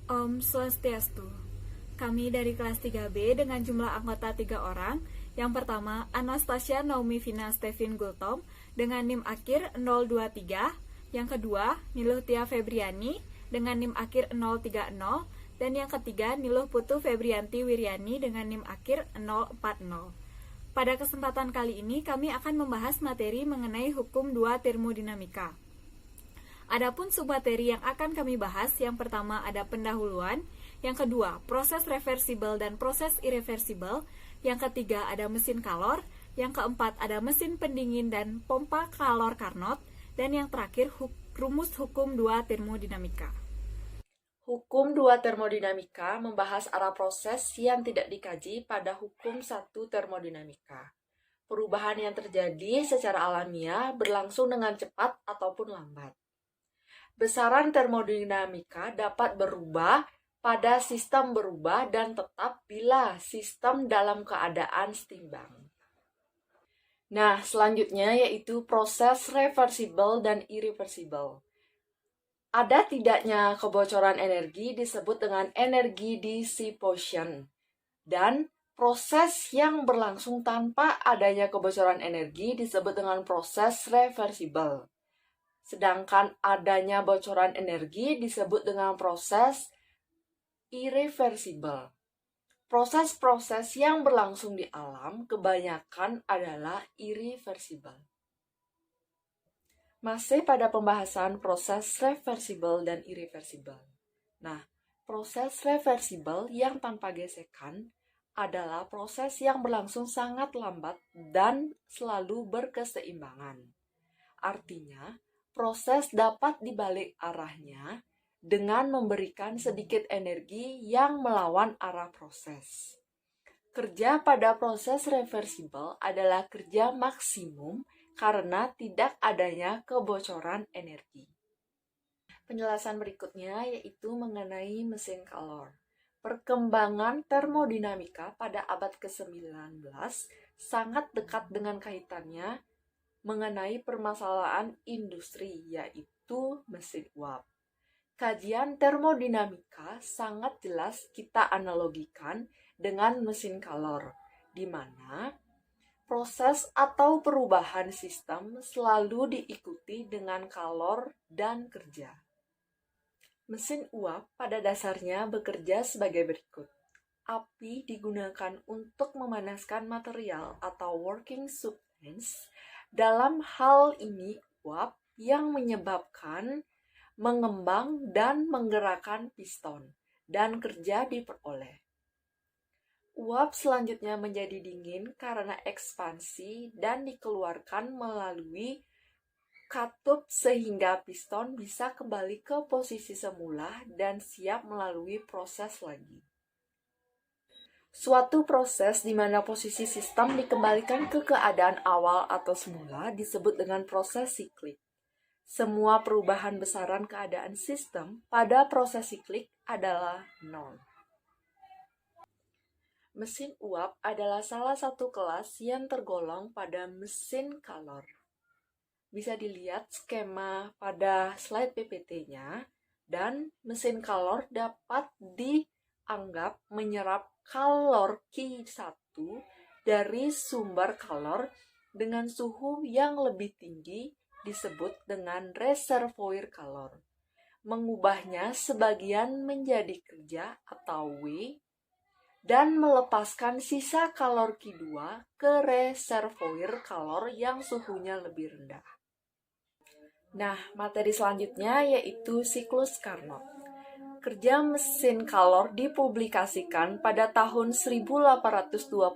Om Swastiastu. Kami dari kelas 3B dengan jumlah anggota 3 orang. Yang pertama, Anastasia Naomi Vina Stevin Gultom dengan NIM akhir 023. Yang kedua, Niluh Tia Febriani dengan NIM akhir 030. Dan yang ketiga, Niluh Putu Febrianti Wiryani dengan NIM akhir 040. Pada kesempatan kali ini, kami akan membahas materi mengenai hukum 2 termodinamika. Adapun submateri yang akan kami bahas, yang pertama ada pendahuluan, yang kedua proses reversibel dan proses irreversibel, yang ketiga ada mesin kalor, yang keempat ada mesin pendingin dan pompa kalor Carnot, dan yang terakhir rumus hukum 2 termodinamika. Hukum 2 termodinamika membahas arah proses yang tidak dikaji pada hukum 1 termodinamika. Perubahan yang terjadi secara alamiah berlangsung dengan cepat ataupun lambat. Besaran termodinamika dapat berubah pada sistem berubah dan tetap bila sistem dalam keadaan seimbang. Nah, selanjutnya yaitu proses reversibel dan irreversibel. Ada tidaknya kebocoran energi disebut dengan energi dissipation, dan proses yang berlangsung tanpa adanya kebocoran energi disebut dengan proses reversibel. Sedangkan adanya bocoran energi disebut dengan proses irreversibel. Proses-proses yang berlangsung di alam kebanyakan adalah irreversibel. Masih pada pembahasan proses reversibel dan irreversibel. Nah, proses reversibel yang tanpa gesekan adalah proses yang berlangsung sangat lambat dan selalu berkeseimbangan. Artinya, proses dapat dibalik arahnya dengan memberikan sedikit energi yang melawan arah proses. Kerja pada proses reversibel adalah kerja maksimum karena tidak adanya kebocoran energi. Penjelasan berikutnya yaitu mengenai mesin kalor. Perkembangan termodinamika pada abad ke-19 sangat dekat dengan kaitannya mengenai permasalahan industri, yaitu mesin uap. Kajian termodinamika sangat jelas kita analogikan dengan mesin kalor, di mana proses atau perubahan sistem selalu diikuti dengan kalor dan kerja. Mesin uap pada dasarnya bekerja sebagai berikut. Api digunakan untuk memanaskan material atau working substance. Dalam hal ini, uap yang menyebabkan mengembang dan menggerakkan piston, dan kerja diperoleh. Uap selanjutnya menjadi dingin karena ekspansi dan dikeluarkan melalui katup sehingga piston bisa kembali ke posisi semula dan siap melalui proses lagi. Suatu proses di mana posisi sistem dikembalikan ke keadaan awal atau semula disebut dengan proses siklik. Semua perubahan besaran keadaan sistem pada proses siklik adalah nol. Mesin uap adalah salah satu kelas yang tergolong pada mesin kalor. Bisa dilihat skema pada slide PPT-nya, dan mesin kalor dapat dianggap menyerap kalor Q1 dari sumber kalor dengan suhu yang lebih tinggi disebut dengan reservoir kalor. Mengubahnya sebagian menjadi kerja atau W dan melepaskan sisa kalor Q2 ke reservoir kalor yang suhunya lebih rendah. Nah, materi selanjutnya yaitu siklus Carnot. Kerja mesin kalor dipublikasikan pada tahun 1824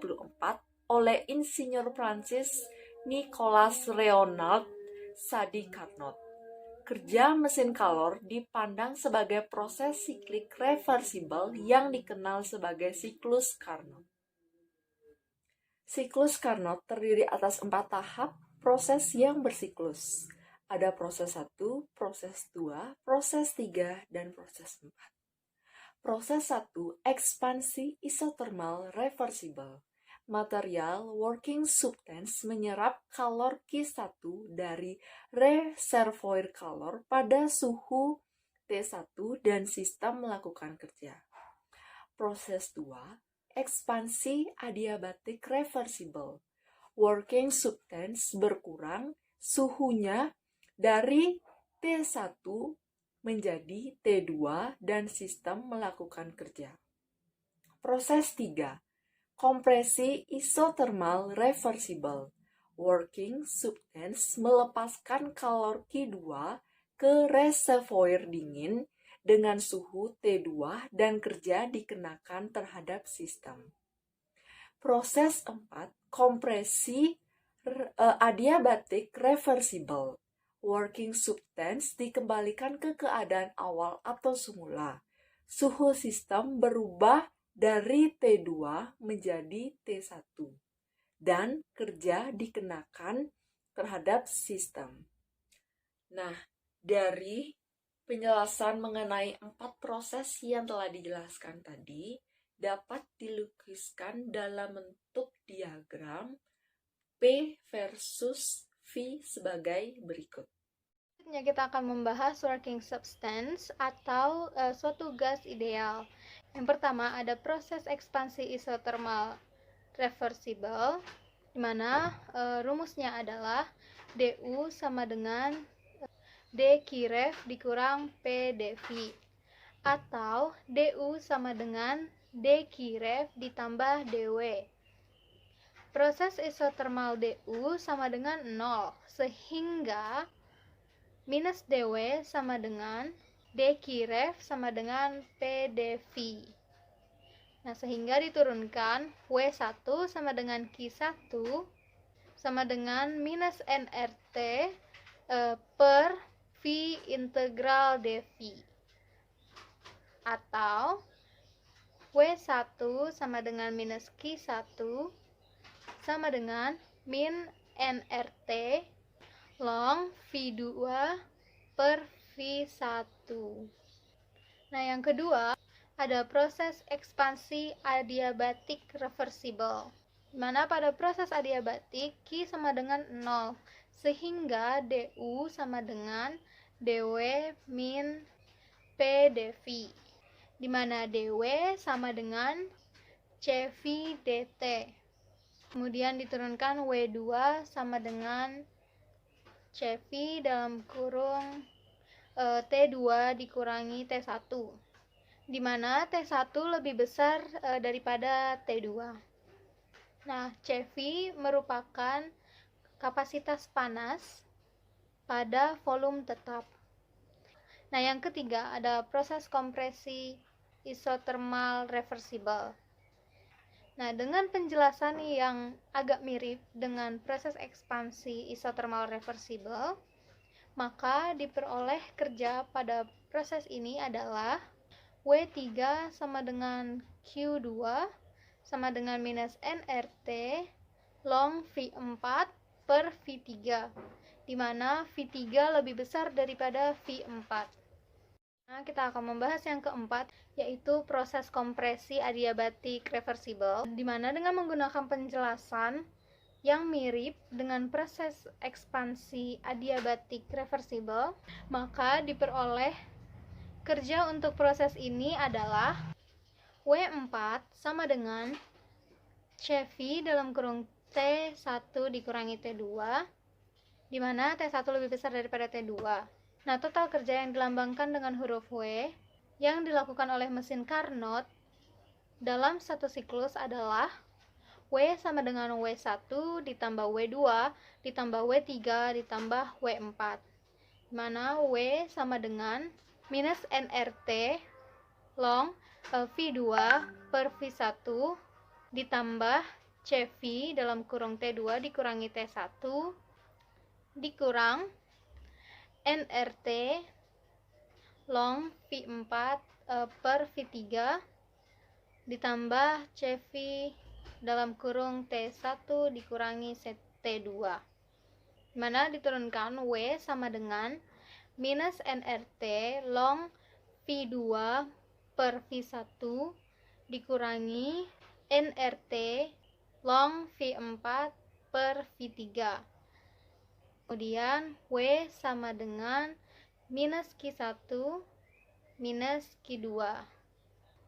oleh insinyur Prancis Nicolas Renaud Sadi Carnot. Kerja mesin kalor dipandang sebagai proses siklik reversibel yang dikenal sebagai siklus Carnot. Siklus Carnot terdiri atas 4 tahap proses yang bersiklus. Ada proses 1, proses 2, proses 3, dan proses 4. Proses 1, ekspansi isotermal reversibel. Material working substance menyerap kalor Q1 dari reservoir kalor pada suhu T1 dan sistem melakukan kerja. Proses 2, ekspansi adiabatik reversible. Working substance berkurang suhunya dari T1 menjadi T2 dan sistem melakukan kerja. Proses 3, kompresi isothermal reversible. Working substance melepaskan kalor Q2 ke reservoir dingin dengan suhu T2 dan kerja dikenakan terhadap sistem. Proses 4, kompresi adiabatik reversible. Working substance dikembalikan ke keadaan awal atau semula. Suhu sistem berubah dari T2 menjadi T1 dan kerja dikenakan terhadap sistem. Nah, dari penjelasan mengenai 4 proses yang telah dijelaskan tadi dapat dilukiskan dalam bentuk diagram P versus V sebagai berikut. Selanjutnya kita akan membahas working substance atau suatu gas ideal. Yang pertama ada proses ekspansi isothermal reversible, di mana rumusnya adalah Du sama dengan D Kiref dikurang P dV, atau Du sama dengan D Kiref ditambah Dw. Proses isothermal Du sama dengan 0, sehingga minus Dw sama dengan D Kiref sama dengan P dV. Nah, sehingga diturunkan W1 sama dengan Q1 sama dengan minus nRT per V integral dV, atau W1 sama dengan minus Q1 sama dengan min nRT long V2 per V1. Nah, yang kedua ada proses ekspansi adiabatik reversible, di mana pada proses adiabatik Q sama dengan 0, sehingga Du sama dengan Dw min P dV, di mana Dw sama dengan Cv dt. Kemudian diturunkan W2 sama dengan Cv dalam kurung T2 dikurangi T1, di mana T1 lebih besar daripada T2. Nah, Cv merupakan kapasitas panas pada volume tetap. Nah, yang ketiga ada proses kompresi isothermal reversible. Nah, dengan penjelasan yang agak mirip dengan proses ekspansi isothermal reversible, maka diperoleh kerja pada proses ini adalah W3 sama dengan Q2 sama dengan minus nRT long V4 per V3, di mana V3 lebih besar daripada V4. Nah, kita akan membahas yang keempat, yaitu proses kompresi adiabatik reversible, di mana dengan menggunakan penjelasan yang mirip dengan proses ekspansi adiabatik reversible, maka diperoleh kerja untuk proses ini adalah W4 sama dengan Cv dalam kurung T1 dikurangi T2, di mana T1 lebih besar daripada T2. Nah, total kerja yang dilambangkan dengan huruf W yang dilakukan oleh mesin Carnot dalam satu siklus adalah W sama dengan W1 ditambah W2 ditambah W3 ditambah W4, di mana W sama dengan minus nRT long V2 per V1 ditambah Cv dalam kurung T2 dikurangi T1 dikurang nRT long V4 per V3 ditambah Cv dalam kurung T1 dikurangi T2, dimana diturunkan W sama dengan minus nRT long V2 per V1 dikurangi nRT long V4 per V3. Kemudian W sama dengan minus Q1 minus Q2.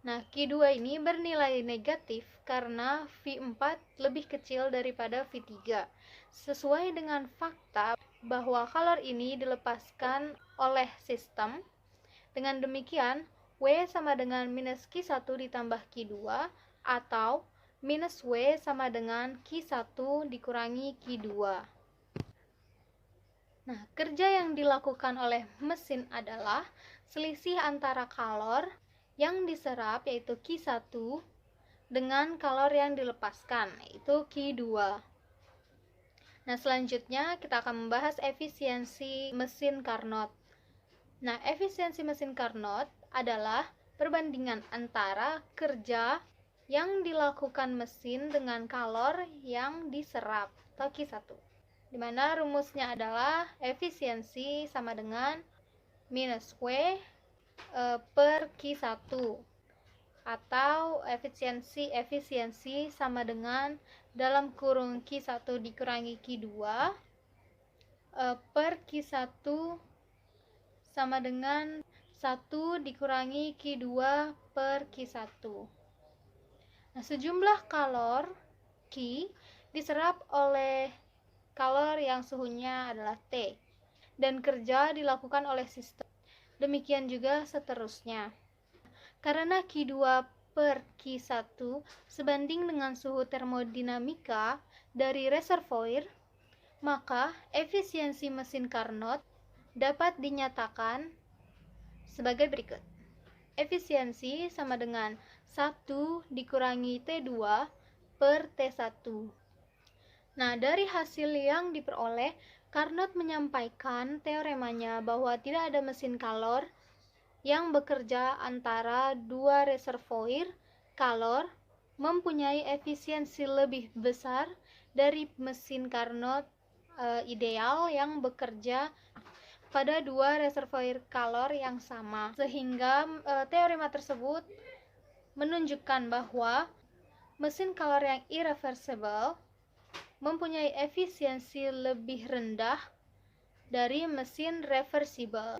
Nah, Q2 ini bernilai negatif karena V4 lebih kecil daripada V3, sesuai dengan fakta bahwa kalor ini dilepaskan oleh sistem. Dengan demikian, W sama dengan minus Q1 ditambah Q2 atau minus W sama dengan Q1 dikurangi Q2. Nah, kerja yang dilakukan oleh mesin adalah selisih antara kalor yang diserap yaitu Q1 dengan kalor yang dilepaskan yaitu Q2. Nah, selanjutnya kita akan membahas efisiensi mesin Carnot. Nah, efisiensi mesin Carnot adalah perbandingan antara kerja yang dilakukan mesin dengan kalor yang diserap atau Q1. Di mana rumusnya adalah efisiensi sama dengan minus W per Q1 atau efisiensi sama dengan dalam kurung Q1 dikurangi Q2 per Q1 sama dengan 1 dikurangi Q2 per Q1. Nah, sejumlah kalor Q diserap oleh kalor yang suhunya adalah T dan kerja dilakukan oleh sistem. Demikian juga seterusnya. Karena Q2 per Q1 sebanding dengan suhu termodinamika dari reservoir, maka efisiensi mesin Carnot dapat dinyatakan sebagai berikut. Efisiensi sama dengan 1 dikurangi T2 per T1. Nah, dari hasil yang diperoleh, Carnot menyampaikan teoremanya bahwa tidak ada mesin kalor yang bekerja antara dua reservoir kalor mempunyai efisiensi lebih besar dari mesin Carnot ideal yang bekerja pada dua reservoir kalor yang sama, sehingga teorema tersebut menunjukkan bahwa mesin kalor yang irreversible mempunyai efisiensi lebih rendah dari mesin reversible.